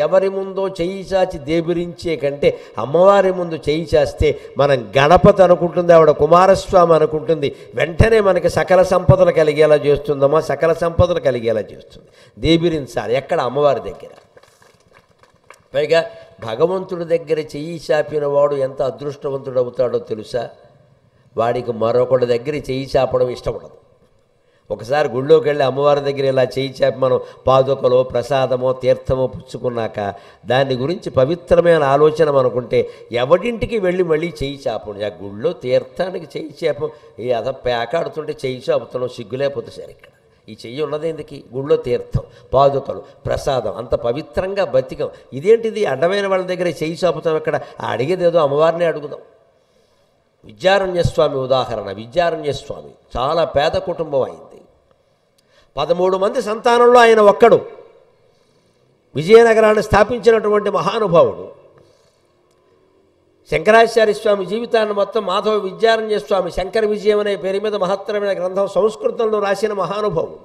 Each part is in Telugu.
ఎవరి ముందో చెయ్యి చాచి దేబిరించే కంటే అమ్మవారి ముందు చెయ్యి చాస్తే మనం గణపతి అనుకుంటుంది, ఆవిడ కుమారస్వామి అనుకుంటుంది, వెంటనే మనకి సకల సంపదలు కలిగేలా చేస్తుందమ్మా, సకల సంపదలు కలిగేలా చేస్తుంది. దేబిరించాలి ఎక్కడ? అమ్మవారి దగ్గర. పైగా భగవంతుడి దగ్గర చెయ్యి చాపిన వాడు ఎంత అదృష్టవంతుడు అవుతాడో తెలుసా? వాడికి మరొకటి దగ్గర చెయ్యి చాపడం ఇష్టపడదు. ఒకసారి గుళ్ళోకి వెళ్ళి అమ్మవారి దగ్గర ఇలా చేయి చాపి మనం పాదుకలో ప్రసాదమో తీర్థమో పుచ్చుకున్నాక దాని గురించి పవిత్రమైన ఆలోచన మనకుంటే ఎవడింటికి వెళ్ళి మళ్ళీ చేయి చాపండి. ఆ గుళ్ళో తీర్థానికి చేయి చాపం ఈ అద పేకాడుతుంటే చేయి చాపుతున్నాం, సిగ్గులేకపోతే సరే. ఇక్కడ ఈ చెయ్యి ఉన్నది ఎందుకు? గుళ్ళో తీర్థం, పాదుకలు, ప్రసాదం, అంత పవిత్రంగా బతికం. ఇదేంటిది అడ్డమైన వాళ్ళ దగ్గర చేయి చాపుతాం? ఇక్కడ అడిగేదేదో అమ్మవారిని అడుగుదాం. విద్యారణ్యస్వామి ఉదాహరణ. విద్యారణ్యస్వామి చాలా పేద కుటుంబం అయింది. 13 మంది సంతానంలో ఆయన ఒక్కడు. విజయనగరాన్ని స్థాపించినటువంటి మహానుభావుడు. శంకరాచార్య స్వామి జీవితాన్ని మొత్తం మాధవ విద్యారణ్యస్వామి శంకర విజయం అనే పేరు మీద మహత్తరమైన గ్రంథం సంస్కృతంలో రాసిన మహానుభావుడు.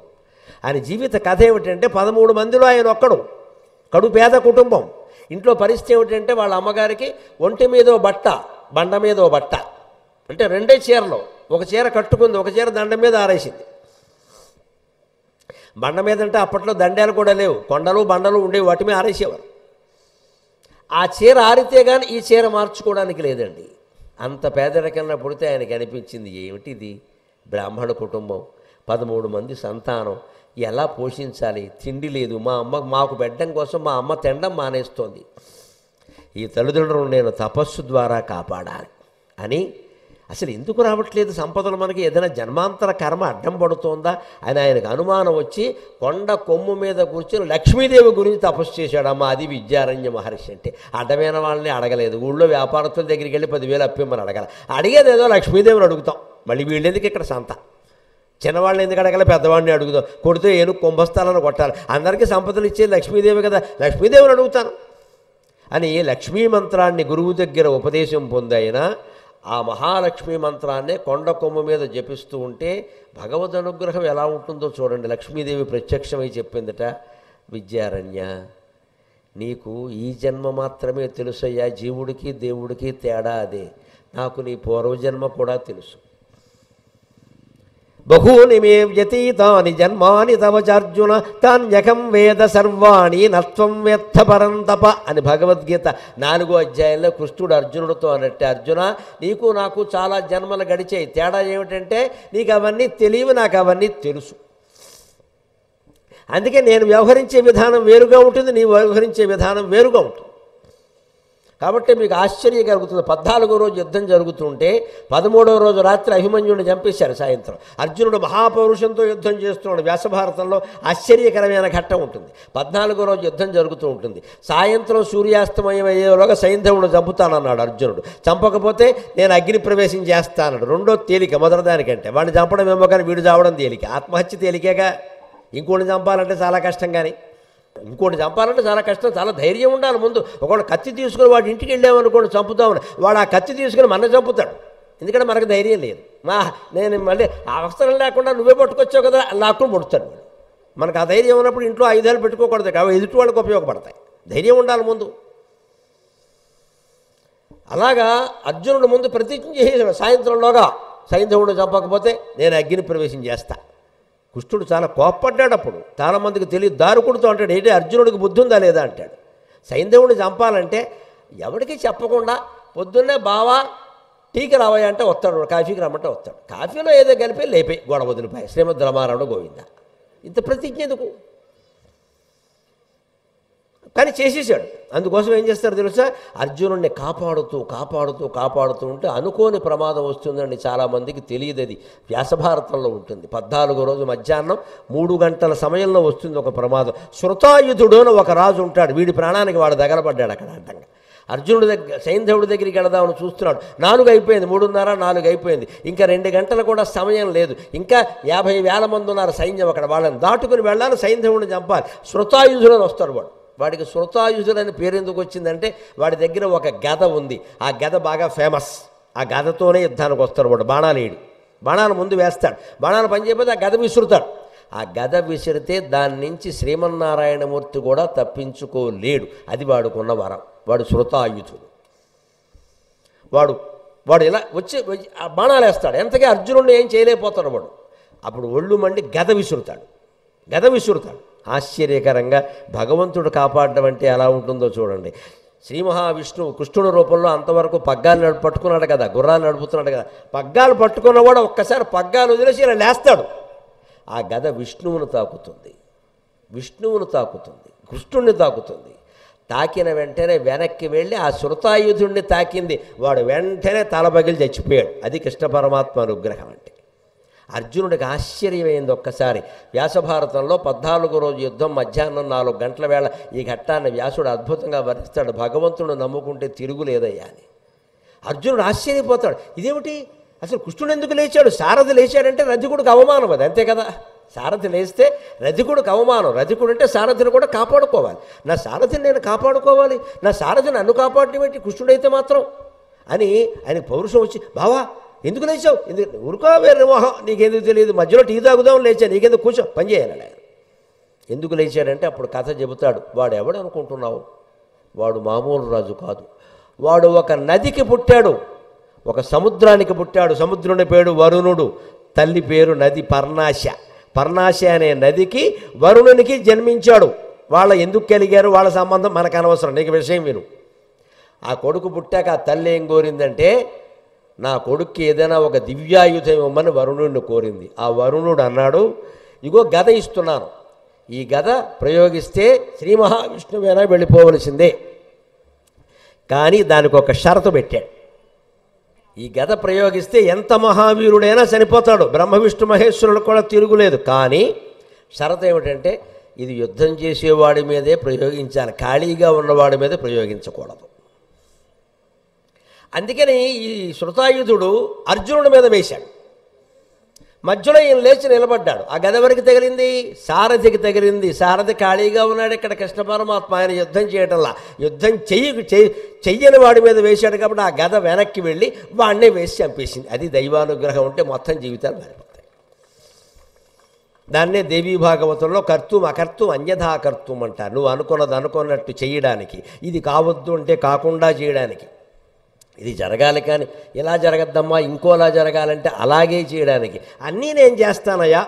ఆయన జీవిత కథ ఏమిటంటే 13 మందిలో ఆయన ఒక్కడు. కడు పేద కుటుంబం. ఇంట్లో పరిస్థితి ఏమిటంటే వాళ్ళ అమ్మగారికి ఒంటి మీదో బట్ట, బండ మీదో బట్ట, అంటే 2 చీరలు. ఒక చీర కట్టుకుంది, ఒక చీర దండం మీద ఆరేసింది. బండ మీద అంటే అప్పట్లో దండాలు కూడా లేవు, కొండలు బండలు ఉండేవి, వాటి మీద ఆరేసేవారు. ఆ చీర ఆరితే కానీ ఈ చీర మార్చుకోవడానికి లేదండి. అంత పేదరికంలో పుడితే ఆయనకి అనిపించింది, ఏమిటిది బ్రాహ్మణ కుటుంబం, 13 మంది సంతానం, ఎలా పోషించాలి? తిండి లేదు, మాకు పెట్టడం కోసం మా అమ్మ తినడం మానేస్తోంది. ఈ తల్లిదండ్రులను నేను తపస్సు ద్వారా కాపాడాలి అని. అసలు ఎందుకు రావట్లేదు సంపదలు మనకి? ఏదైనా జన్మాంతర కర్మ అడ్డం పడుతోందా అని ఆయనకు అనుమానం వచ్చి కొండ కొమ్ము మీద కూర్చొని లక్ష్మీదేవి గురించి తపస్సు చేశాడమ్మా. అది విద్యారణ్య మహర్షి అంటే. అడ్డమైన వాళ్ళని అడగలేదు. ఊళ్ళో వ్యాపారస్తుల దగ్గరికి వెళ్ళి 10,000 అప్పిమ్మని అడగాలి. అడిగేదేదో లక్ష్మీదేవిని అడుగుతాం. మళ్ళీ వీళ్ళెందుకు ఇక్కడ సంత? చిన్నవాళ్ళని ఎందుకు అడగాలి? పెద్దవాడిని అడుగుదాం. కొడితే ఏను కుంభస్థాలను కొట్టాలి. అందరికీ సంపదలు ఇచ్చేది లక్ష్మీదేవి కదా, లక్ష్మీదేవిని అడుగుతాను అని లక్ష్మీ మంత్రాన్ని గురువు దగ్గర ఉపదేశం పొందైనా ఆ మహాలక్ష్మీ మంత్రాన్నే కొండ కొమ్ము మీద జపిస్తూ ఉంటే భగవద్ అనుగ్రహం ఎలా ఉంటుందో చూడండి. లక్ష్మీదేవి ప్రత్యక్షమై చెప్పిందట, విద్యారణ్య నీకు ఈ జన్మ మాత్రమే తెలుసయ్యా, జీవుడికి దేవుడికి తేడా అదే. నాకు నీ పూర్వజన్మ కూడా తెలుసు. బహూని మే వ్యతీతాని జన్మాని తవ చార్జున తాన్యకం వేద సర్వాణి నత్వం వేత్త పరంతప అని భగవద్గీత 4వ అధ్యాయంలో కృష్ణుడు అర్జునుడితో అన్నట్టే, అర్జున నీకు నాకు చాలా జన్మలు గడిచాయి, తేడా ఏమిటంటే నీకు అవన్నీ తెలియవు, నాకు అవన్నీ తెలుసు. అందుకే నేను వ్యవహరించే విధానం వేరుగా ఉంటుంది, నీ వ్యవహరించే విధానం వేరుగా ఉంటుంది. కాబట్టి మీకు ఆశ్చర్యం కలుగుతుంది. 14వ రోజు యుద్ధం జరుగుతుంటే 13వ రోజు రాత్రి అభిమన్యుడిని చంపేశారు. సాయంత్రం అర్జునుడు మహాపౌరుషంతో యుద్ధం చేస్తున్నాడు. వ్యాసభారతంలో ఆశ్చర్యకరమైన ఘట్టం ఉంటుంది. 14వ రోజు యుద్ధం జరుగుతూ ఉంటుంది. సాయంత్రం సూర్యాస్తమయం అయ్యేలోగా సైంధవుడు చంపుతానన్నాడు అర్జునుడు. చంపకపోతే నేను అగ్ని ప్రవేశం చేస్తానన్నాడు. రెండో తేలిక మొదటిదానికంటే. వాడిని చంపడం ఏమో కానీ వీడు చావడం తేలిక. ఆత్మహత్య తేలికేగా. ఇంకోటి చంపాలంటే చాలా కష్టం. కానీ ఇంకోటి చంపాలంటే చాలా కష్టం, చాలా ధైర్యం ఉండాలి ముందు. ఒకవేళ కత్తి తీసుకుని వాడి ఇంటికి వెళ్ళామనుకోండి చంపుతామని, వాడు ఆ కత్తి తీసుకుని మన చంపుతాడు. ఎందుకంటే మనకు ధైర్యం లేదు. నేను మళ్ళీ అవసరం లేకుండా నువ్వే పట్టుకొచ్చావు కదా లాక్కుని పడుతాడు. మనకు ఆ ధైర్యం ఉన్నప్పుడు ఇంట్లో ఆయుధాలు పెట్టుకోకూడదు, కాబట్టి ఎదుటి వాళ్ళకి ఉపయోగపడతాయి. ధైర్యం ఉండాలి ముందు. అలాగా అర్జునుడు ముందు ప్రతిజ్ఞ చేసేసాడు, సాయంత్రంలోగా సైంధవుడు చంపకపోతే నేను అగ్ని ప్రవేశం చేస్తా. కృష్ణుడు చాలా కోప్పడ్డాడు. అప్పుడు చాలామందికి తెలియదు, దారుకుడుతో అంటాడు, ఏంటి అర్జునుడికి బుద్ధి ఉందా లేదా అంటాడు. సైంధవుడిని చంపాలంటే ఎవరికి చెప్పకుండా పొద్దున్నే బావా టీకి రావయ్యా అంటే వస్తాడు, కాఫీకి రమ్మంటే వస్తాడు. కాఫీలో ఏదో కలిపి లేపే గొడవ వదిలిపోయి శ్రీమద్ రమారావుడు గోవింద. ఇంత ప్రతిజ్ఞ ఎందుకు? కానీ చేసేసాడు. అందుకోసం ఏం చేస్తారు తెలుసా? అర్జునుడిని కాపాడుతూ కాపాడుతూ కాపాడుతూ ఉంటే అనుకోని ప్రమాదం వస్తుందండి. చాలామందికి తెలియదు. అది వ్యాసభారతంలో ఉంటుంది. 14వ రోజు మధ్యాహ్నం 3 గంటల సమయంలో వస్తుంది ఒక ప్రమాదం. శృతాయుధుడు అని ఒక రాజు ఉంటాడు. వీడి ప్రాణానికి వాడు దగలపడ్డాడు అక్కడ అడ్డంగా. అర్జునుడి దగ్గర సైంధవుడి దగ్గరికి వెళదామని చూస్తున్నాడు. 4 అయిపోయింది, 3:30, 4 అయిపోయింది. ఇంకా 2 గంటలు కూడా సమయం లేదు. ఇంకా 50,000 మంది ఉన్నారు సైన్యం అక్కడ. వాళ్ళని దాటుకుని వెళ్ళాలి, సైంధవుడిని చంపాలి. శృతాయుధుడు అని వస్తాడు వాడు. వాడికి శృతాయుధుడని పేరు ఎందుకు వచ్చిందంటే వాడి దగ్గర ఒక గద ఉంది. ఆ గద బాగా ఫేమస్. ఆ గదతోనే యుద్ధానికి వస్తాడు వాడు. బాణాలు ముందు వేస్తాడు. బాణాలు పని చేయకపోతే ఆ గద విసురుతాడు. ఆ గద విసిరితే దాని నుంచి శ్రీమన్నారాయణమూర్తి కూడా తప్పించుకోలేడు. అది వాడుకున్న వరం. వాడు శృతాయుధుడు. వాడు ఇలా వచ్చి బాణాలు వేస్తాడు. ఎంతగా అర్జునుడిని ఏం చేయలేకపోతాడు వాడు. అప్పుడు ఒళ్ళు మండి గద విసురుతాడు. ఆశ్చర్యకరంగా భగవంతుడు కాపాడడం అంటే ఎలా ఉంటుందో చూడండి. శ్రీ మహావిష్ణువు కృష్ణుడి రూపంలో అంతవరకు పగ్గాలు పట్టుకున్నాడు కదా, గుర్రాలు నడుపుతున్నాడు కదా. పగ్గాలు పట్టుకున్నవాడు ఒక్కసారి పగ్గాలు వదిలేసి ఇలా లేస్తాడు. ఆ గద విష్ణువును తాకుతుంది, కృష్ణుణ్ణి తాకుతుంది. తాకిన వెంటనే వెనక్కి వెళ్ళి ఆ శృతాయుధుణ్ణి తాకింది. వాడు వెంటనే తలబగిలి చచ్చిపోయాడు. అది కృష్ణ పరమాత్మ అనుగ్రహం అంటే. అర్జునుడికి ఆశ్చర్యమైంది ఒక్కసారి. వ్యాసభారతంలో 14వ రోజు యుద్ధం మధ్యాహ్నం 4 గంటల వేళ ఈ ఘట్టాన్ని వ్యాసుడు అద్భుతంగా వర్ణిస్తాడు. భగవంతుడు నమ్ముకుంటే తిరుగులేదయ్యా అని. అర్జునుడు ఆశ్చర్యపోతాడు. ఇదేమిటి, అసలు కృష్ణుడు ఎందుకు లేచాడు? సారథి లేచాడంటే రధికుడికి అవమానం, అది అంతే కదా. సారథి లేస్తే రధికుడికి అవమానం. రధికుడు అంటే సారథిని కూడా కాపాడుకోవాలి. నా సారథిని నేను కాపాడుకోవాలి, నా సారథిని నన్ను కాపాడటం ఏంటి కృష్ణుడైతే మాత్రం అని ఆయనకు పౌరుషం వచ్చి, బావా ఎందుకు లేచావు? ఎందుకు ఊరుకో, వేరే మొహం, నీకెందుకు తెలియదు, మధ్యలో టీ తాగుదాం లేచా, నీకెందుకు కూర్చో, పని చేయాలి ఆయన. ఎందుకు లేచాడంటే అప్పుడు కథ చెబుతాడు. వాడు ఎవడు అనుకుంటున్నావు? వాడు మామూలు రాజు కాదు. వాడు ఒక నదికి పుట్టాడు, ఒక సముద్రానికి పుట్టాడు. సముద్రుని పేరు వరుణుడు, తల్లి పేరు నది పర్ణాశ అనే నదికి వరుణునికి జన్మించాడు. వాళ్ళ ఎందుకు కలిగారు, వాళ్ళ సంబంధం మనకు అనవసరం, నీకు విషయం విను. ఆ కొడుకు పుట్టాక ఆ తల్లి ఏం కోరిందంటే, నా కొడుక్కి ఏదైనా ఒక దివ్యాయుధం ఇవ్వమని వరుణుడిని కోరింది. ఆ వరుణుడు అన్నాడు, ఇగో గద ఇస్తున్నాను, ఈ గద ప్రయోగిస్తే శ్రీ మహావిష్ణువైనా వెళ్ళిపోవలసిందే, కానీ దానికి ఒక షరతు పెట్టాడు. ఈ గద ప్రయోగిస్తే ఎంత మహావీరుడైనా చనిపోతాడు, బ్రహ్మ విష్ణు మహేశ్వరుడు కూడా తిరుగులేదు. కానీ షరతు ఏమిటంటే, ఇది యుద్ధం చేసేవాడి మీదే ప్రయోగించాలి, ఖాళీగా ఉన్నవాడి మీద ప్రయోగించకూడదు. అందుకని ఈ శృతాయుధుడు అర్జునుడి మీద వేశాడు. మధ్యలో ఈయన లేచి నిలబడ్డాడు. ఆ గద ఎవరికి తగిలింది? సారథికి తగిలింది. సారథి ఖాళీగా ఉన్నాడు. ఇక్కడ కృష్ణ పరమాత్మ ఆయన యుద్ధం చేయటంలా, యుద్ధం చెయ్యని వాడి మీద వేశాడు కాబట్టి ఆ గద వెనక్కి వెళ్ళి వాడినే వేసి చంపేసింది. అది దైవానుగ్రహం ఉంటే మొత్తం జీవితాలు మారిపోతాయి. దాన్నే దేవీ భాగవతంలో కర్తుం అకర్తుం అన్యథా కర్తుం అంటారు. నువ్వు అనుకున్నది అనుకున్నట్టు చేయడానికి, ఇది కావద్దు అంటే కాకుండా చేయడానికి. ఇది జరగాలి కానీ ఇలా జరగద్దమ్మా, ఇంకోలా జరగాలంటే అలాగే చేయడానికి అన్నీ నేను చేస్తానయ్యా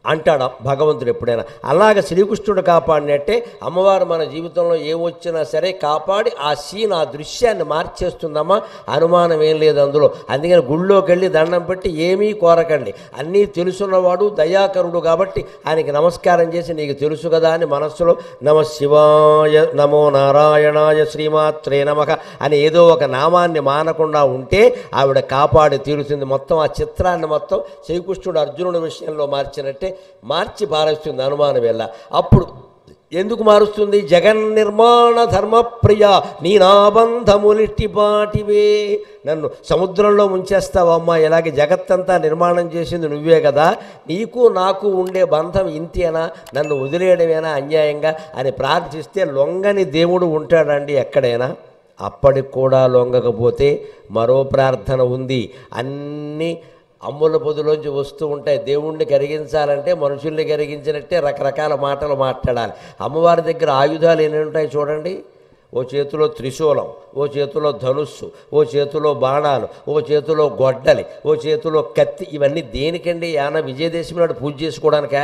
అంటాడు భగవంతుడు ఎప్పుడైనా. అలాగ శ్రీకృష్ణుడు కాపాడినట్టే అమ్మవారు మన జీవితంలో ఏమొచ్చినా సరే కాపాడి ఆ సీన్, ఆ దృశ్యాన్ని మార్చేస్తుందమ్మా, అనుమానం ఏం లేదు అందులో. అందుకని గుళ్ళోకి వెళ్ళి దండం పెట్టి ఏమీ కోరకండి, అన్నీ తెలుసున్నవాడు దయాకరుడు కాబట్టి ఆయనకి నమస్కారం చేసి నీకు తెలుసు కదా అని మనస్సులో నమ శివాయ నమో నారాయణాయ శ్రీమాత్రే నమః అని ఏదో ఒక నామాన్ని మానకుండా ఉంటే ఆవిడ కాపాడి తీరుతుంది. మొత్తం ఆ చిత్రాన్ని మొత్తం శ్రీకృష్ణుడు అర్జునుడి విషయంలో మార్చినట్టే మార్చి పారేస్తుంది అనుమానం వెళ్ళ. అప్పుడు ఎందుకు మారుస్తుంది? జగన్నిర్మాణ ధర్మప్రియ నీ నాబంధములిట్టిపాటివే, నన్ను సముద్రంలో ముంచేస్తావమ్మా, ఇలాగే జగత్తంతా నిర్మాణం చేసింది నువ్వే కదా, నీకు నాకు ఉండే బంధం ఇంతేనా, నన్ను వదిలేయడమేనా అన్యాయంగా అని ప్రార్థిస్తే లొంగని దేవుడు ఉంటాడండి ఎక్కడైనా? అప్పటికి కూడా లొంగకపోతే మరో ప్రార్థన ఉంది. అన్నీ అమ్ముల పొదిలోంచి వస్తూ ఉంటాయి. దేవుణ్ణి కరిగించాలంటే మనుషుల్ని కరిగించినట్టే రకరకాల మాటలు మాట్లాడాలి. అమ్మవారి దగ్గర ఆయుధాలు ఎన్ని ఉంటాయి చూడండి. ఓ చేతిలో త్రిశూలం, ఓ చేతిలో ధనుస్సు, ఓ చేతిలో బాణాలు, ఓ చేతిలో గొడ్డలి, ఓ చేతిలో కత్తి. ఇవన్నీ దేనికండి? యాన విజయదశమి నాడు పూజ చేసుకోవడానికా?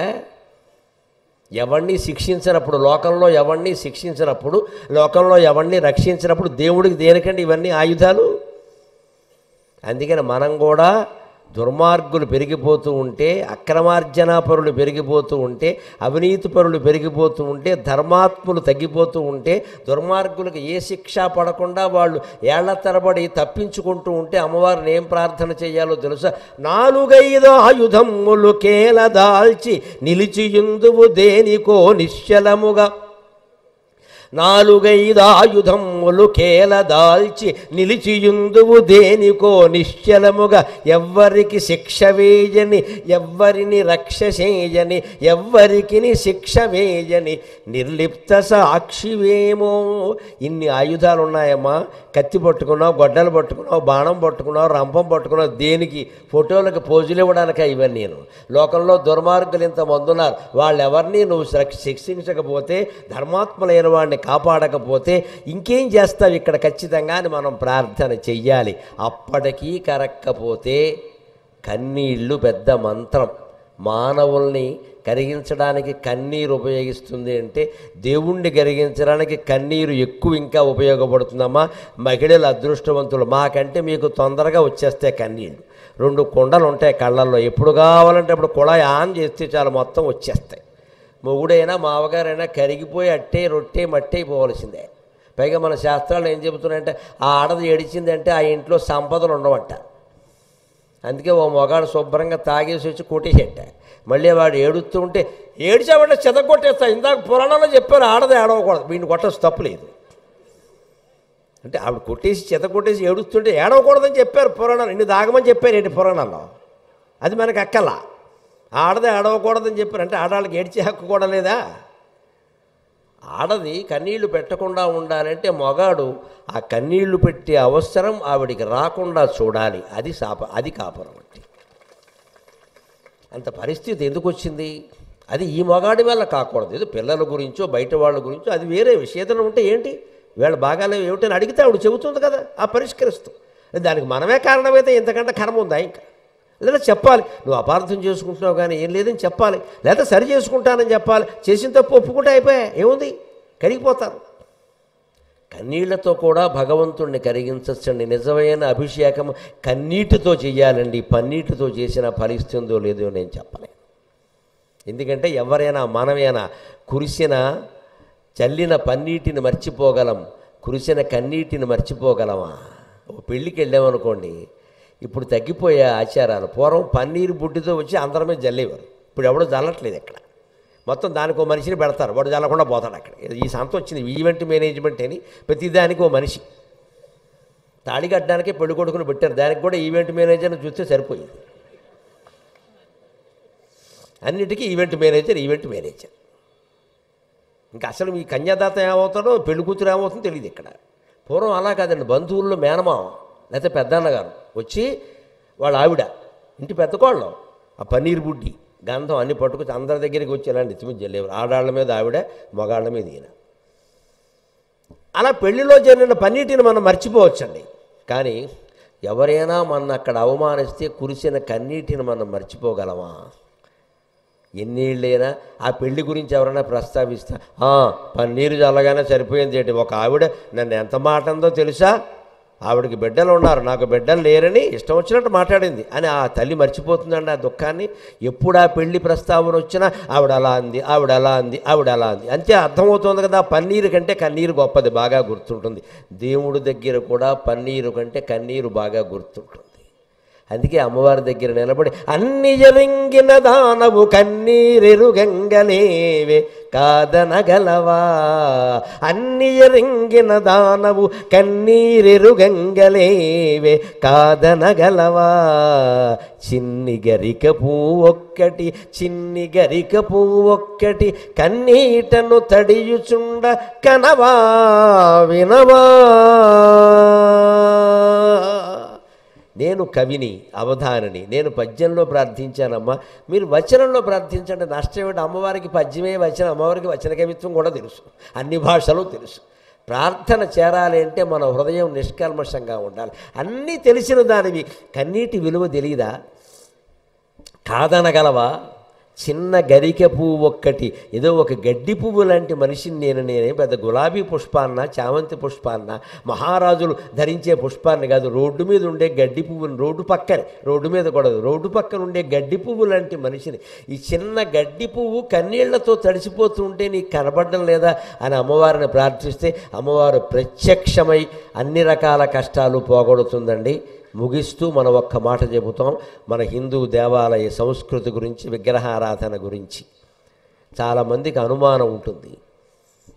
ఎవరిని శిక్షించినప్పుడు, లోకంలో ఎవరిని శిక్షించినప్పుడు, లోకంలో ఎవరిని రక్షించినప్పుడు దేవుడికి దేనికండి ఇవన్నీ ఆయుధాలు? అందుకని మనం కూడా దుర్మార్గులు పెరిగిపోతూ ఉంటే, అక్రమార్జనాపరులు పెరిగిపోతూ ఉంటే, అవినీతి పరులు పెరిగిపోతూ ఉంటే, ధర్మాత్ములు తగ్గిపోతూ ఉంటే, దుర్మార్గులకు ఏ శిక్ష పడకుండా వాళ్ళు ఏళ్ల తరబడి తప్పించుకుంటూ ఉంటే అమ్మవారిని ఏం ప్రార్థన చేయాలో తెలుసా? 4-5 ఆయుధములు కేల దాల్చి నిలిచియుందువు దేనికో నిశ్చలముగా, నాలుగైదాయుధములు కేల దాల్చి నిలిచియుందువు దేనికో నిశ్చలముగా, ఎవ్వరికి శిక్ష వేయని ఎవ్వరిని రక్ష చేయని ఎవ్వరికి శిక్ష వేయని నిర్లిప్త సాక్షివేమో. ఇన్ని ఆయుధాలు ఉన్నాయమ్మా, కత్తి పట్టుకున్నావు, గొడ్డలు పట్టుకున్నావు, బాణం పట్టుకున్నావు, రంపం పట్టుకున్నావు, దేనికి? ఫోటోలకు పోజులు ఇవ్వడానిక ఇవన్నీ? నేను లోకంలో దుర్మార్గులు ఇంతమంది ఉన్నారు, వాళ్ళెవరిని నువ్వు శిక్షించకపోతే, ధర్మాత్ములైన వాడిని కాపాడకపోతే ఇంకేం చేస్తావు ఇక్కడ ఖచ్చితంగా అని మనం ప్రార్థన చెయ్యాలి. అప్పటికీ కరక్కపోతే కన్నీళ్ళు పెద్ద మంత్రం. మానవుల్ని కరిగించడానికి కన్నీరు ఉపయోగిస్తుంది అంటే దేవుణ్ణి కరిగించడానికి కన్నీరు ఎక్కువ ఇంకా ఉపయోగపడుతుందమ్మా. మహిళలు అదృష్టవంతులు, మాకంటే మీకు తొందరగా వచ్చేస్తే కన్నీళ్ళు. 2 కుండలు ఉంటాయి కళ్ళల్లో, ఎప్పుడు కావాలంటే అప్పుడు కుళాయి ఆన్ చేస్తే చాలు మొత్తం వచ్చేస్తాయి. మొగుడైనా మావగారైనా కరిగిపోయి అట్టే రొట్టె మట్టే పోవలసిందే. పైగా మన శాస్త్రాలు ఏం చెబుతున్నాయంటే ఆ ఆడది ఏడిచిందంటే ఆ ఇంట్లో సంపదలు ఉండవంట. అందుకే ఓ మొగాడు శుభ్రంగా తాగేసి వచ్చి కొట్టేసేట. మళ్ళీ వాడు ఏడుస్తూ ఉంటే ఏడిచామంటే చెదగొట్టేస్తా. ఇందాక పురాణంలో చెప్పారు ఆడది ఏడవకూడదు, వీడిని కొట్టచ్చు తప్పులేదు. అంటే ఆవిడ కొట్టేసి చెదగొట్టేసి ఏడుస్తుంటే ఏడవకూడదని చెప్పారు పురాణాలు. ఇన్ని దాగమని చెప్పారు ఏంటి పురాణాల్లో? అది మనకు అక్కలా. ఆడది ఏడవకూడదని చెప్పారు అంటే ఆడవాళ్ళకి ఏడ్చే హక్కు కూడా లేదా? ఆడది కన్నీళ్లు పెట్టకుండా ఉండాలంటే మొగాడు ఆ కన్నీళ్లు పెట్టే అవసరం ఆవిడికి రాకుండా చూడాలి. అది కాపురం అంటే. అంత పరిస్థితి ఎందుకు వచ్చింది? అది ఈ మొగాడి వల్ల కాకూడదు. ఏదో పిల్లల గురించో బయట వాళ్ళ గురించో అది వేరే విషయం ఉంటే ఏంటి, వీళ్ళ భాగాలు ఏమిటని అడిగితే ఆవిడ చెబుతుంది కదా, ఆ పరిష్కరిస్తూ. దానికి మనమే కారణమైతే ఇంతకంటే కర్మ ఉందా ఇంకా? లేదా చెప్పాలి, నువ్వు అపార్థం చేసుకుంటున్నావు కానీ ఏం లేదని చెప్పాలి, లేదా సరి చేసుకుంటానని చెప్పాలి. చేసిన తప్పు ఒప్పుకుంటే అయిపోయా, ఏముంది, కరిగిపోతారు. కన్నీళ్లతో కూడా భగవంతుణ్ణి కరిగించచ్చండి. నిజమైన అభిషేకం కన్నీటితో చేయాలండి. పన్నీటితో చేసినా ఫలిస్తుందో లేదో నేను చెప్పలేను. ఎందుకంటే ఎవరైనా మనమైనా కురిసిన చల్లిన పన్నీటిని మర్చిపోగలం, కురిసిన కన్నీటిని మర్చిపోగలమా? ఓ పెళ్ళికి వెళ్ళామనుకోండి, ఇప్పుడు తగ్గిపోయే ఆచారాలు. పూర్వం పన్నీరు బుడ్డితో వచ్చి అందరి మీద జల్లేవారు, ఇప్పుడు ఎవడో జల్లట్లేదు. ఇక్కడ మొత్తం దానికి ఓ మనిషిని పెడతారు, వాడు జల్లకుండా పోతాడు. అక్కడ ఈ సంత వచ్చింది ఈవెంట్ మేనేజ్మెంట్ అని, ప్రతిదానికి ఓ మనిషి. తాళి కట్టడానికే పెళ్లి కొడుకుని పెట్టారు, దానికి కూడా ఈవెంట్ మేనేజర్ని చూస్తే సరిపోయింది. అన్నిటికీ ఈవెంట్ మేనేజర్. ఇంకా అసలు మీ కన్యాదాత ఏమవుతాడో పెళ్లి కూతురు ఏమవుతుందో తెలియదు ఇక్కడ. పూర్వం అలా కాదండి, బంధువుల్లో మేనమామ లేకపోతే పెద్దన్నగారు వచ్చి వాళ్ళ ఆవిడ ఇంటి పెద్దకోళ్ళు ఆ పన్నీర్ బుడ్డి గంధం అన్ని పట్టుకొచ్చి అందరి దగ్గరికి వచ్చి ఇలాంటి ఎత్తిమీద జల్లేవారు. ఆడాళ్ళ మీద ఆవిడ, మగాళ్ళ మీద ఈయన. అలా పెళ్లిలో జరిగిన పన్నీటిని మనం మర్చిపోవచ్చండి. కానీ ఎవరైనా మన అక్కడ అవమానిస్తే కురిసిన కన్నీటిని మనం మర్చిపోగలమా? ఎన్నేళ్ళైనా ఆ పెళ్లి గురించి ఎవరైనా ప్రస్తావిస్తా, పన్నీరు చల్లగానే సరిపోయింది ఏంటి? ఒక ఆవిడ నన్ను ఎంత మాట అందో తెలుసా, ఆవిడకి బిడ్డలు ఉన్నారు, నాకు బిడ్డలు లేరని ఇష్టం వచ్చినట్టు మాట్లాడింది అని ఆ తల్లి మర్చిపోతుందండి ఆ దుఃఖాన్ని. ఎప్పుడు ఆ పెళ్లి ప్రస్తావన వచ్చినా ఆవిడ అలా అంది, ఆవిడ అలా అంది, ఆవిడ అలా అంది, అంతే అర్థమవుతుంది కదా. పన్నీరు కంటే కన్నీరు గొప్పది, బాగా గుర్తుంటుంది. దేవుడి దగ్గర కూడా పన్నీరు కంటే కన్నీరు బాగా గుర్తుంటుంది. అందుకే అమ్మవారి దగ్గర నిలబడి అన్ని ఎరింగిన దానవు కన్నీరెరుగంగలేవే కాదనగలవా, అన్ని ఎరింగిన దానవు కన్నీరెరుగంగలేవే కాదనగలవా, చిన్ని గరిక పువ్వొక్కటి చిన్ని గరిక పువ్వొక్కటి కన్నీటను తడియుచుండ కనవా వినవా. నేను కవిని, అవధానిని, నేను పద్యంలో ప్రార్థించానమ్మా, మీరు వచనంలో ప్రార్థించండి, నష్టం ఏమిటి? అమ్మవారికి పద్యమే వచనం, అమ్మవారికి వచన కవిత్వం కూడా తెలుసు, అన్ని భాషలు తెలుసు. ప్రార్థన చేరాలి అంటే మన హృదయం నిష్కల్మషంగా ఉండాలి. అన్నీ తెలిసిన దానివి కన్నీటి విలువ తెలియదా? కాదనగలవా? చిన్న గరిక పువ్వు ఒక్కటి, ఏదో ఒక గడ్డి పువ్వు లాంటి మనిషిని నేనే పెద్ద గులాబీ పుష్పాన్న, చామంతి పుష్పాన్న, మహారాజులు ధరించే పుష్పాన్ని కాదు, రోడ్డు మీద ఉండే గడ్డి పువ్వుని, రోడ్డు మీద కూడా రోడ్డు పక్కన ఉండే గడ్డి పువ్వు లాంటి మనిషిని, ఈ చిన్న గడ్డి పువ్వు కన్నీళ్లతో తడిసిపోతూ ఉంటే నీకు కనబడడం లేదా అని అమ్మవారిని ప్రార్థిస్తే అమ్మవారు ప్రత్యక్షమై అన్ని రకాల కష్టాలు పోగొడుతుందండి. ముగిస్తూ మనం ఒక్క మాట చెబుతాం. మన హిందూ దేవాలయ సంస్కృతి గురించి, విగ్రహారాధన గురించి చాలామందికి అనుమానం ఉంటుంది.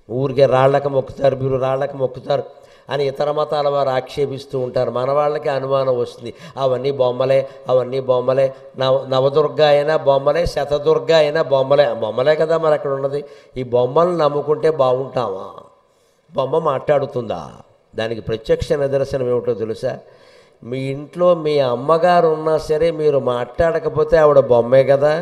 ఊరికే రాళ్ళకి మొక్కుతారు, మీరు రాళ్ళకి మొక్కుతారు అని ఇతర మతాల వారు ఆక్షేపిస్తూ ఉంటారు. మన వాళ్ళకి అనుమానం వస్తుంది, అవన్నీ బొమ్మలే, అవన్నీ బొమ్మలే, నవదుర్గ అయినా బొమ్మలే, శతదుర్గ అయినా బొమ్మలే, బొమ్మలే కదా మరి అక్కడ ఉన్నది. ఈ బొమ్మలను నమ్ముకుంటే బాగుంటామా? బొమ్మ మాట్లాడుతుందా? దానికి ప్రత్యక్ష నిదర్శనం ఏమిటో తెలుసా? మీ ఇంట్లో మీ అమ్మగారు ఉన్నా సరే మీరు మాట్లాడకపోతే ఆవిడ బొమ్మే కదా.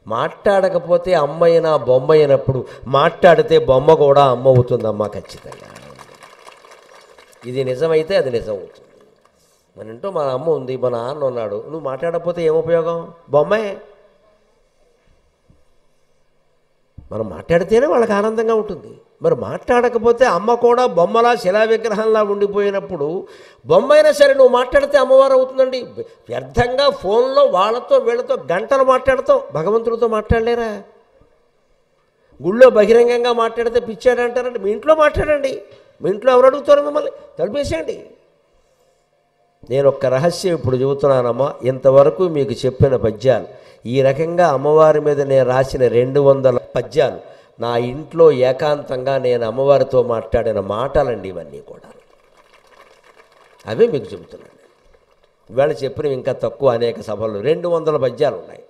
మాట్లాడకపోతే అమ్మ అయినా బొమ్మ అయినప్పుడు మాట్లాడితే బొమ్మ కూడా అమ్మ అవుతుందమ్మా ఖచ్చితంగా. ఇది నిజమైతే అది నిజం అవుతుంది. మన ఇంట్లో మన అమ్మ ఉంది, మా నాన్న ఉన్నాడు, నువ్వు మాట్లాడకపోతే ఏం ఉపయోగం? బొమ్మే. మనం మాట్లాడితేనే వాళ్ళకి ఆనందంగా ఉంటుంది. మరి మాట్లాడకపోతే అమ్మ కూడా బొమ్మలా శిలా విగ్రహంలా ఉండిపోయినప్పుడు బొమ్మ అయినా సరే నువ్వు మాట్లాడితే అమ్మవారు అవుతుందండి. వ్యర్థంగా ఫోన్లో వాళ్ళతో వీళ్ళతో గంటలు మాట్లాడతాం, భగవంతుడితో మాట్లాడలేరా? గుళ్ళో బహిరంగంగా మాట్లాడితే పిచ్చాడంటారండి. మీ ఇంట్లో మాట్లాడండి. మీ ఇంట్లో ఎవరు అడుగుతారు మిమ్మల్ని? తలుపేసేయండి. నేను ఒక్క రహస్యం ఇప్పుడు చెబుతున్నానమ్మా. ఇంతవరకు మీకు చెప్పిన పద్యాలు, ఈ రకంగా అమ్మవారి మీద నేను రాసిన 200 పద్యాలు నా ఇంట్లో ఏకాంతంగా నేను అమ్మవారితో మాట్లాడిన మాటలండి ఇవన్నీ కూడా. అవే మీకు చెబుతున్నాను. ఇవాళ చెప్పినవి ఇంకా తక్కువ, అనేక సభల్లో 200 పద్యాలు ఉన్నాయి.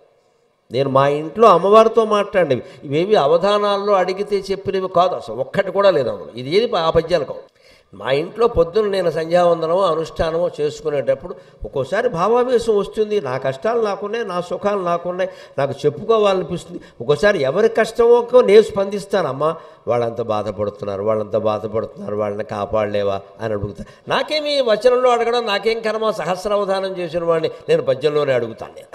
నేను మా ఇంట్లో అమ్మవారితో మాట్లాడినవి. ఇవేవి అవధానాల్లో అడిగితే చెప్పినవి కాదు, అసలు ఒక్కటి కూడా లేదు అందులో. ఇది ఏది ఆ పద్యాలు కావు. మా ఇంట్లో పొద్దున్న నేను సంధ్యావందనమో అనుష్ఠానమో చేసుకునేటప్పుడు ఒక్కోసారి భావావేశం వస్తుంది. నా కష్టాలు నాకున్నాయి, నా సుఖాలు నాకున్నాయి, నాకు చెప్పుకోవాలనిపిస్తుంది. ఒక్కోసారి ఎవరి కష్టమో నేను స్పందిస్తాను. అమ్మ వాళ్ళంతా బాధపడుతున్నారు, వాళ్ళని కాపాడలేవా అని అడుగుతా. నాకేమి వచనంలో అడగడం నాకేం కర్మ, సహస్రావధానం చేసిన వాడిని నేను పద్యంలోనే అడుగుతాను. నేను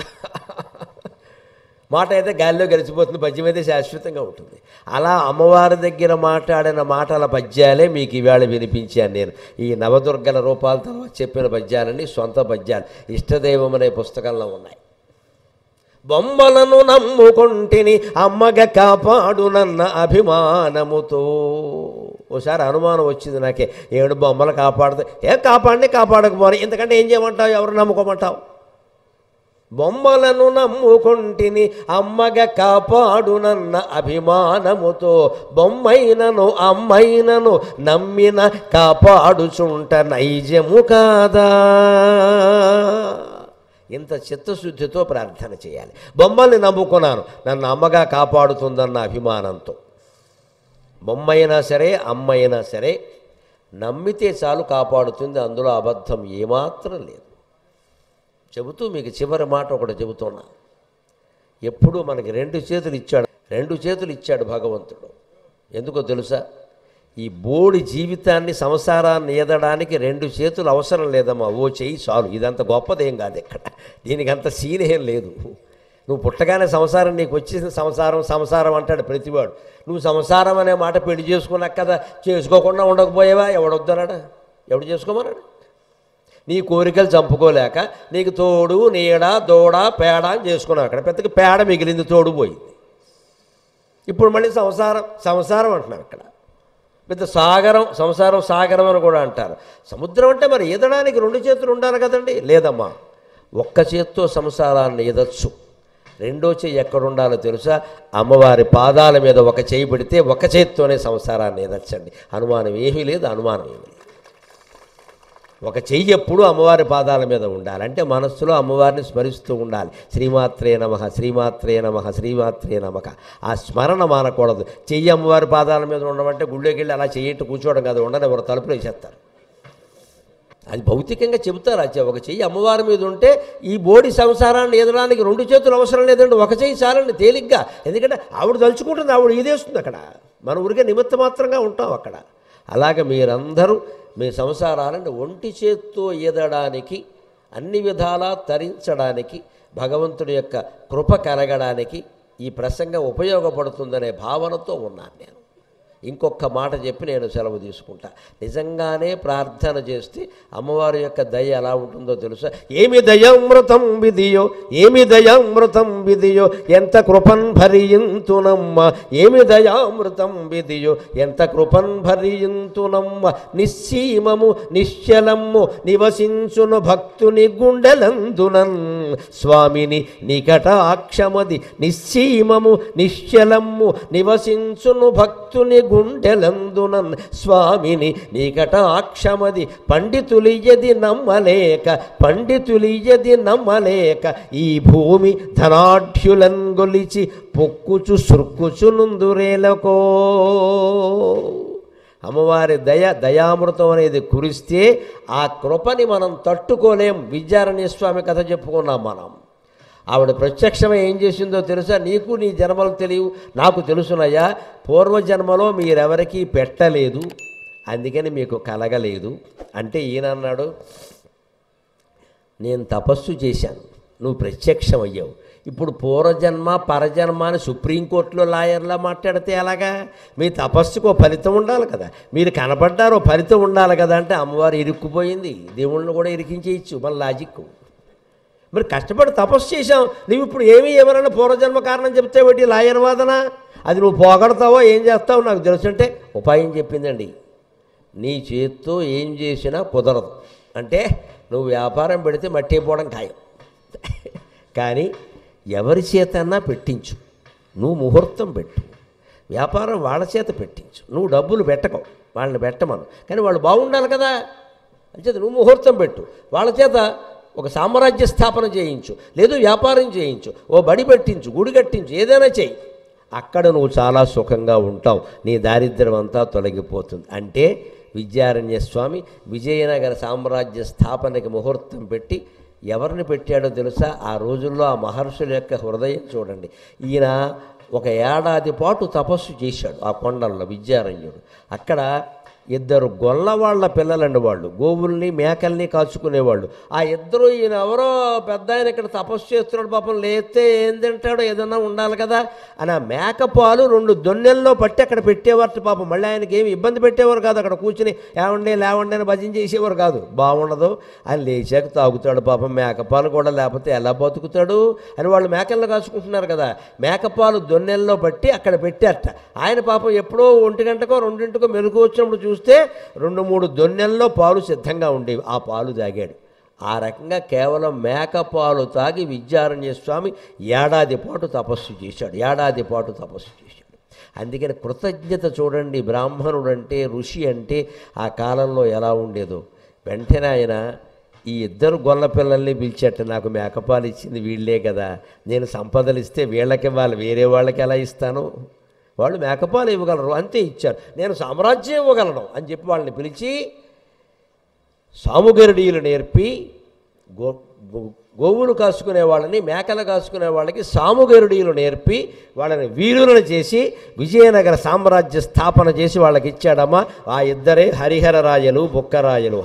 మాట అయితే గాలిలో గెలిచిపోతుంది, పద్యం అయితే శాశ్వతంగా ఉంటుంది. అలా అమ్మవారి దగ్గర మాట్లాడిన మాటల పద్యాలే మీకు ఈవేళ వినిపించాను నేను. ఈ నవదుర్గల రూపాల తర్వాత చెప్పిన పద్యాలన్నీ సొంత పద్యాలు, ఇష్టదైవం అనే పుస్తకంలో ఉన్నాయి. బొమ్మలను నమ్ముకొంటిని అమ్మగ కాపాడునన్న అభిమానముతో. ఓసారి అనుమానం వచ్చింది నాకే, 7 బొమ్మలు కాపాడుతాయి. కాపాడకపోని ఇంతకంటే ఏం చేయమంటావు? ఎవరు నమ్ముకోమంటావు? బొమ్మలను నమ్ముకొంటిని అమ్మగ కాపాడునన్న అభిమానముతో, బొమ్మైనను అమ్మైనను నమ్మిన కాపాడుచుంట నైజము కాదా. ఇంత చిత్తశుద్ధితో ప్రార్థన చేయాలి. బొమ్మల్ని నమ్ముకున్నాను, నన్ను అమ్మగా కాపాడుతుందన్న అభిమానంతో. బొమ్మైనా సరే అమ్మైనా సరే నమ్మితే చాలు కాపాడుతుంది, అందులో అబద్ధం ఏమాత్రం లేదు. చెబుతూ మీకు చివరి మాట ఒకటి చెబుతున్నా. ఎప్పుడూ మనకి 2 చేతులు ఇచ్చాడు, 2 చేతులు ఇచ్చాడు భగవంతుడు. ఎందుకో తెలుసా? ఈ బోడి జీవితాన్ని, సంసారాన్ని ఈదడానికి 2 చేతులు అవసరం లేదమ్మా. ఓ చెయ్యి చాలు. ఇదంత గొప్పదేం కాదు, ఇక్కడ దీనికి అంత సీన్ ఏం లేదు. నువ్వు పుట్టగానే సంసారం నీకు వచ్చేసిన సంసారం అంటాడు ప్రతివాడు. నువ్వు సంసారం అనే మాట పెళ్లి చేసుకున్నాక కదా, చేసుకోకుండా ఉండకపోయేవా? ఎవడొద్దన్నాడా? ఎవడు చేసుకోమన్నాడు? నీ కోరికలు చంపుకోలేక నీకు తోడు నీడ దూడ పేడ అని చేసుకున్నావు. అక్కడ పెద్దగా పేడ మిగిలింది, తోడు పోయింది. ఇప్పుడు మళ్ళీ సంసారం అంటున్నావు. ఇక్కడ పెద్ద సంసారం సాగరం అని కూడా అంటారు. సముద్రం అంటే మరి ఈదడానికి 2 చేతులు ఉండాలి కదండి. లేదమ్మా, ఒక్క చేత్తో సంసారాన్ని ఈదచ్చు. 2వ చెయ్యి ఎక్కడ ఉండాలో తెలుసా? అమ్మవారి పాదాల మీద ఒక చెయ్యి పెడితే ఒక చేత్తోనే సంసారాన్ని ఈదచ్చండి. అనుమానం ఏమీ లేదు, అనుమానం ఏమీ లేదు. ఒక చెయ్యి ఎప్పుడు అమ్మవారి పాదాల మీద ఉండాలి. అంటే మనస్సులో అమ్మవారిని స్మరిస్తూ ఉండాలి. శ్రీమాత్రే నమః, శ్రీమాత్రే నమః, శ్రీమాత్రే నమః. ఆ స్మరణ మానకూడదు. చెయ్యి అమ్మవారి పాదాల మీద ఉండమంటే గుళ్ళోకి వెళ్ళి అలా చెయ్యి కూర్చోవడం కాదు, ఉండని ఎవరు తలుపులు వేసేస్తారు. అది భౌతికంగా చెబుతారు. ఒక చెయ్యి అమ్మవారి మీద ఉంటే ఈ బోడి సంసారాన్ని ఈదడానికి 2 చేతులు అవసరం లేదండి, ఒక చెయ్యి చాలండి తేలిగ్గా. ఎందుకంటే ఆవిడ తలుచుకుంటుంది, ఆవిడ ఈదేస్తుంది. అక్కడ మన ఊరికే నిమిత్త మాత్రంగా ఉంటాం అక్కడ. అలాగే మీరందరూ మీ సంసారాలను 1 చేత్తో ఈదడానికి, అన్ని విధాలా తరించడానికి, భగవంతుడి యొక్క కృప కలగడానికి ఈ ప్రసంగం ఉపయోగపడుతుందనే భావనతో ఉన్నాను నేను. ఇంకొక మాట చెప్పి నేను సెలవు తీసుకుంటా. నిజంగానే ప్రార్థన చేస్తే అమ్మవారి యొక్క దయ ఎలా ఉంటుందో తెలుసా? ఏమి దయామృతం విధియో, ఏమి దయామృతం విధియో, ఎంత కృపన్ భరియింతునమ్మ. ఏమి దయామృతం విధియో, ఎంత కృపన్ భరియింతునమ్మ. నిశ్చీమము నిశ్చలము నివసించును భక్తుని గుండెలందునన్. స్వామిని నికటాక్షమది నిశ్చీమము నిశ్చలము నివసించును భక్తుని గుండెలందున స్వామిని నీకటాక్షమది పండితులియది నమ్మలేక ఈ భూమి ధనాఢ్యులంగొలిచి పొక్కుచు సృక్కుచు నుందురేలకో. అమ్మవారి దయామృతం అనేది కురిస్తే ఆ కృపని మనం తట్టుకోలేం. విద్యారణ్య స్వామి కథ చెప్పుకున్నాం మనం. ఆవిడ ప్రత్యక్షమే ఏం చేసిందో తెలుసా? నీకు నీ జన్మలు తెలియవు, నాకు తెలుసునయ్యా. పూర్వజన్మలో మీరెవరికీ పెట్టలేదు, అందుకని మీకు కలగలేదు అంటే ఈయన అన్నాడు, నేను తపస్సు చేశాను, నువ్వు ప్రత్యక్షమయ్యావు. ఇప్పుడు పూర్వజన్మ పరజన్మ అని సుప్రీంకోర్టులో లాయర్లా మాట్లాడితే ఎలాగా? మీ తపస్సుకు ఓ ఫలితం ఉండాలి కదా, మీరు కనపడ్డారు, ఓ ఫలితం ఉండాలి కదా. అంటే అమ్మవారు ఇరుక్కుపోయింది, దేవుళ్ళని కూడా ఇరికించేయచ్చు మన లాజిక్. మరి కష్టపడి తపస్సు చేశాం, నువ్వు ఇప్పుడు ఏమన్నా పూర్వజన్మ కారణం చెప్తే ఒకటి లాయర్ వాదన, అది నువ్వు పోగొడతావో ఏం చేస్తావో నాకు తెలుసు అంటే ఉపాయం చెప్పిందండి. నీ చేత్తో ఏం చేసినా కుదరదు అంటే నువ్వు వ్యాపారం పెడితే మట్టి అయిపోవడం ఖాయం. కానీ ఎవరి చేతన్నా పెట్టించు, నువ్వు ముహూర్తం పెట్టు, వ్యాపారం వాళ్ళ చేత పెట్టించు, నువ్వు డబ్బులు పెట్టకవు, వాళ్ళని పెట్టమను. కానీ వాళ్ళు బాగుండాలి కదా, అంచేత నువ్వు ముహూర్తం పెట్టు, వాళ్ళ చేత ఒక సామ్రాజ్య స్థాపన చేయించు, లేదు వ్యాపారం చేయించు, ఓ బడి పెట్టించు, గుడి కట్టించు, ఏదైనా చెయ్యి. అక్కడ నువ్వు చాలా సుఖంగా ఉంటావు, నీ దారిద్ర్యం అంతా తొలగిపోతుంది. అంటే విద్యారణ్య స్వామి విజయనగర సామ్రాజ్య స్థాపనకి ముహూర్తం పెట్టి ఎవరిని పెట్టాడో తెలుసా? ఆ రోజుల్లో ఆ మహర్షుల యొక్క హృదయం చూడండి. ఈయన ఒక ఏడాది పాటు తపస్సు చేశాడు ఆ కొండల్లో విద్యారణ్యుడు. అక్కడ ఇద్దరు గొల్లవాళ్ల పిల్లలండి, వాళ్ళు గోవుల్ని మేకల్ని కాచుకునేవాళ్ళు. ఆ ఇద్దరు ఈయన ఎవరో పెద్ద ఆయన ఇక్కడ తపస్సు చేస్తున్నాడు, పాపం లేస్తే ఏం తింటాడో ఏదన్నా ఉండాలి కదా అని ఆ మేకపాలు 2 దొన్నెల్లో పట్టి అక్కడ పెట్టేవారు. పాపం మళ్ళీ ఆయనకి ఏమి ఇబ్బంది పెట్టేవారు కాదు, అక్కడ కూర్చుని లేవండి అని భజన చేసేవారు కాదు. బాగుండదు ఆయన లేచాక తాగుతాడు, పాపం మేకపాలు కూడా లేకపోతే ఎలా బతుకుతాడు అని వాళ్ళు మేకలను కాచుకుంటున్నారు కదా. మేకపాలు దొన్నెల్లో పట్టి అక్కడ పెట్టారట. ఆయన పాపం ఎప్పుడో 1 గంటకో 2 మెలకు వచ్చినప్పుడు చూస్తే 2-3 దొన్నెల్లో పాలు సిద్ధంగా ఉండేవి, ఆ పాలు తాగాడు. ఆ రకంగా కేవలం మేకపాలు తాగి విద్యారణ్య స్వామి ఏడాది పాటు తపస్సు చేశాడు. అందుకని కృతజ్ఞత చూడండి. బ్రాహ్మణుడు అంటే, ఋషి అంటే ఆ కాలంలో ఎలా ఉండేదో. వెంటనే ఆయన ఈ ఇద్దరు గొల్ల పిల్లల్ని పిలిచేట, నాకు మేకపాలు ఇచ్చింది వీళ్ళే కదా, నేను సంపదలు ఇస్తే వీళ్ళకి ఇవ్వాలి, వేరే వాళ్ళకి ఎలా ఇస్తాను? వాళ్ళు మేకపాలు ఇవ్వగలరు, అంతే ఇచ్చారు, నేను సామ్రాజ్యం ఇవ్వగలను అని చెప్పి వాళ్ళని పిలిచి సాముగరుడీలు నేర్పి గోవులు కాసుకునే వాళ్ళని, మేకలు కాసుకునే వాళ్ళకి సాముగరుడీలు నేర్పి వాళ్ళని వీరులను చేసి విజయనగర సామ్రాజ్య స్థాపన చేసి వాళ్ళకి ఇచ్చాడమ్మా. ఆ ఇద్దరే హరిహరరాయలు బుక్కరాయలు.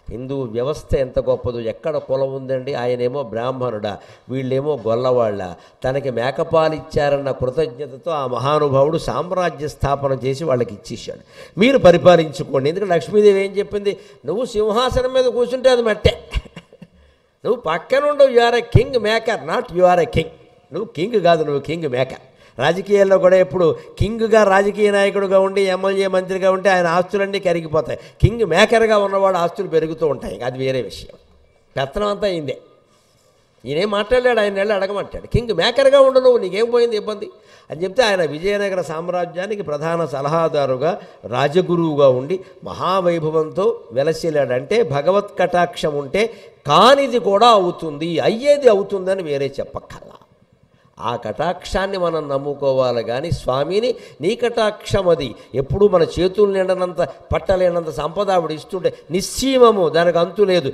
హిందూ వ్యవస్థ ఎంత గొప్పదో, ఎక్కడ కులం ఉందండి? ఆయనేమో బ్రాహ్మణుడా, వీళ్ళేమో గొల్లవాళ్ళ. తనకి మేకపాలు ఇచ్చారన్న కృతజ్ఞతతో ఆ మహానుభావుడు సామ్రాజ్య స్థాపన చేసి వాళ్ళకి ఇచ్చేసాడు. మీరు పరిపాలించుకోండి. ఎందుకంటే లక్ష్మీదేవి ఏం చెప్పింది? నువ్వు సింహాసనం మీద కూర్చుంటే అది మట్టే, నువ్వు పక్కన ఉండవు. You are a king maker, not you are a king. నువ్వు కింగ్ కాదు, నువ్వు కింగ్ మేకర్. రాజకీయాల్లో కూడా ఎప్పుడు కింగ్గా రాజకీయ నాయకుడిగా ఉండి ఎమ్మెల్యే మంత్రిగా ఉంటే ఆయన ఆస్తులన్నీ కరిగిపోతాయి. కింగ్ మేకర్గా ఉన్నవాడు ఆస్తులు పెరుగుతూ ఉంటాయి, అది వేరే విషయం. పెత్తనం అంతా అయిందే. ఈయనేం మాట్లాడాడు, ఆయన వెళ్ళి అడగమంటాడు. కింగ్ మేకర్గా ఉండు నువ్వు, నీకేం పోయింది ఇబ్బంది అని చెప్తే ఆయన విజయనగర సామ్రాజ్యానికి ప్రధాన సలహాదారుగా రాజగురువుగా ఉండి మహావైభవంతో వెలసిల్లాడంటే భగవత్ కటాక్షం ఉంటే కానిది కూడా అవుతుంది, అయ్యేది అవుతుందని వేరే చెప్పక్కర్లా. ఆ కటాక్షాన్ని మనం నమ్ముకోవాలి. కానీ స్వామిని నీ కటాక్షం అది ఎప్పుడూ మన చేతులు నిండనంత పట్టలేనంత సంపద ఆవిడ ఇస్తుంటే, నిశ్చీమము, దానికి అంతు లేదు,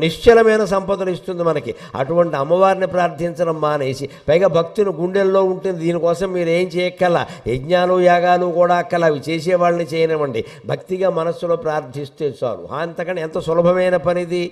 నిశ్చలమైన సంపదలు ఇస్తుంది మనకి. అటువంటి అమ్మవారిని ప్రార్థించడం మానేసి పైగా భక్తుని గుండెల్లో ఉంటుంది. దీనికోసం మీరు ఏం చేయక్కల, యజ్ఞాలు యాగాలు కూడా అక్కల, అవి చేసేవాళ్ళని చేయనివ్వండి. భక్తిగా మనస్సులో ప్రార్థిస్తే చాలు. అంతకని ఎంత సులభమైన పనిది.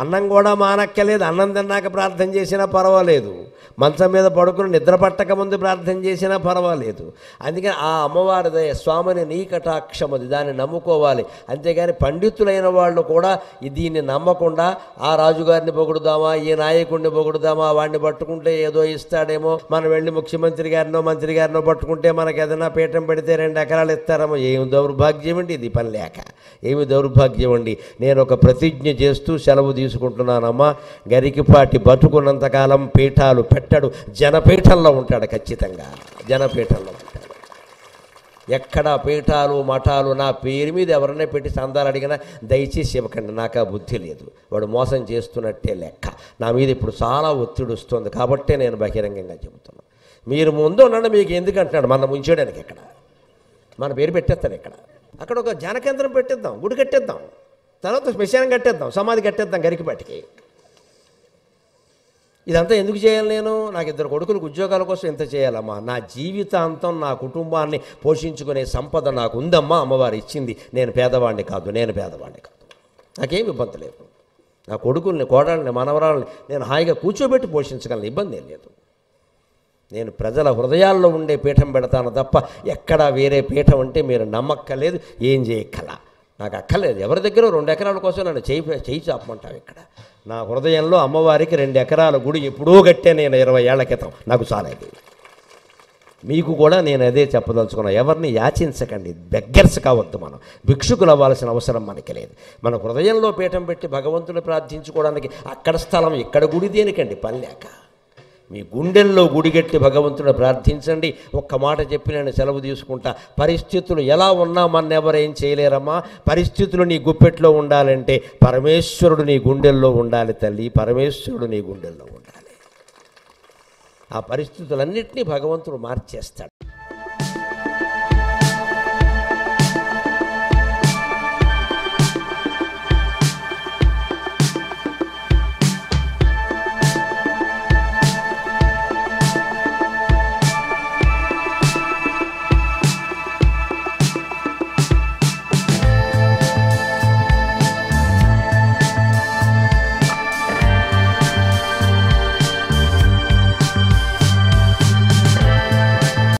అన్నం కూడా మానక్కలేదు, అన్నం తిన్నాక ప్రార్థన చేసినా పర్వాలేదు, మంచం మీద పడుకుని నిద్ర పట్టక ముందు ప్రార్థన చేసినా పర్వాలేదు. అందుకని ఆ అమ్మవారి దయ, స్వామిని నీ కటాక్షమది, దాన్ని నమ్ముకోవాలి. అంతేగాని పండితులైన వాళ్ళు కూడా దీన్ని నమ్మకుండా ఆ రాజుగారిని పొగుడుదామా, ఈ నాయకుడిని పొగుడుదామా, వాడిని పట్టుకుంటే ఏదో ఇస్తాడేమో, మనం వెళ్ళి ముఖ్యమంత్రి గారినో మంత్రి గారినో పట్టుకుంటే మనకు ఏదైనా పీఠం పెడితే 2 ఎకరాలు ఇస్తారేమో. ఏమి దౌర్భాగ్యం అండి ఇది, పని లేక ఏమి దౌర్భాగ్యం అండి. నేను ఒక ప్రతిజ్ఞ చేస్తూ సెలవు తీసుకుంటున్నానమ్మా. గరికిపాటి బతుకున్నంతకాలం పీఠాలు పెట్టడు, జనపీఠంలో ఉంటాడు, ఖచ్చితంగా జనపీఠంలో ఉంటాడు. ఎక్కడ పీఠాలు మఠాలు నా పేరు మీద ఎవరైనా పెట్టి సందాలు అడిగినా దయచేసి ఇవ్వకండి, నాకు ఆ బుద్ధి లేదు, వాడు మోసం చేస్తున్నట్టే లెక్క. నా మీద ఇప్పుడు చాలా ఒత్తిడి వస్తుంది కాబట్టే నేను బహిరంగంగా చెబుతున్నాను. మీరు ముందు ఉండండి, మీకు ఎందుకు అంటున్నాడు, మన ముంచేయడానికి. ఇక్కడ మన పేరు పెట్టేస్తాడు, అక్కడ ఒక ధ్యాన కేంద్రం పెట్టేద్దాం, గుడి కట్టేద్దాం, తర్వాత శ్మశానం కట్టేద్దాం, సమాధి కట్టేద్దాం గరికిపాటికి. ఇదంతా ఎందుకు చేయాలి నేను? నాకు 2 కొడుకులకు ఉద్యోగాల కోసం ఎంత చేయాలమ్మా? నా జీవితాంతం నా కుటుంబాన్ని పోషించుకునే సంపద నాకు ఉందమ్మా, అమ్మవారు ఇచ్చింది. నేను పేదవాడిని కాదు, నాకేం ఇబ్బంది లేదు. నా కొడుకుల్ని, కోడళ్ళని, మనవరాలని నేను హాయిగా కూర్చోబెట్టి పోషించగలను, ఇబ్బంది ఏం లేదు. నేను ప్రజల హృదయాల్లో ఉండే పీఠం పెడతాను తప్ప ఎక్కడా వేరే పీఠం అంటే మీరు నమ్మక్కలేదు, ఏం చేయక్కల. నాకు అక్కర్లేదు. ఎవరి దగ్గర 2 ఎకరాల కోసం నన్ను చేయి చాపమంటావు? ఇక్కడ నా హృదయంలో అమ్మవారికి 2 ఎకరాల గుడి ఎప్పుడూ కట్టే నేను 20 ఏళ్ల క్రితం, నాకు చాలేదు. మీకు కూడా నేను అదే చెప్పదలుచుకున్నా, ఎవరిని యాచించకండి, బెగ్గర్స్ కావద్దు. మనం భిక్షుకులు అవ్వాల్సిన అవసరం మనకి లేదు. మన హృదయంలో పీఠం పెట్టి భగవంతుని ప్రార్థించుకోవడానికి అక్కడ స్థలం, ఇక్కడ గుడి దేనికండి? పని లేక మీ గుండెల్లో గుడిగట్టి భగవంతుని ప్రార్థించండి. ఒక్క మాట చెప్పి నేను సెలవు తీసుకుంటా. పరిస్థితులు ఎలా ఉన్నా మన్నెవరేం చేయలేరమ్మా. పరిస్థితులు నీ గుప్పెట్లో ఉండాలంటే పరమేశ్వరుడు నీ గుండెల్లో ఉండాలి తల్లి, పరమేశ్వరుడు నీ గుండెల్లో ఉండాలి. ఆ పరిస్థితులన్నింటినీ భగవంతుడు మార్చేస్తాడు.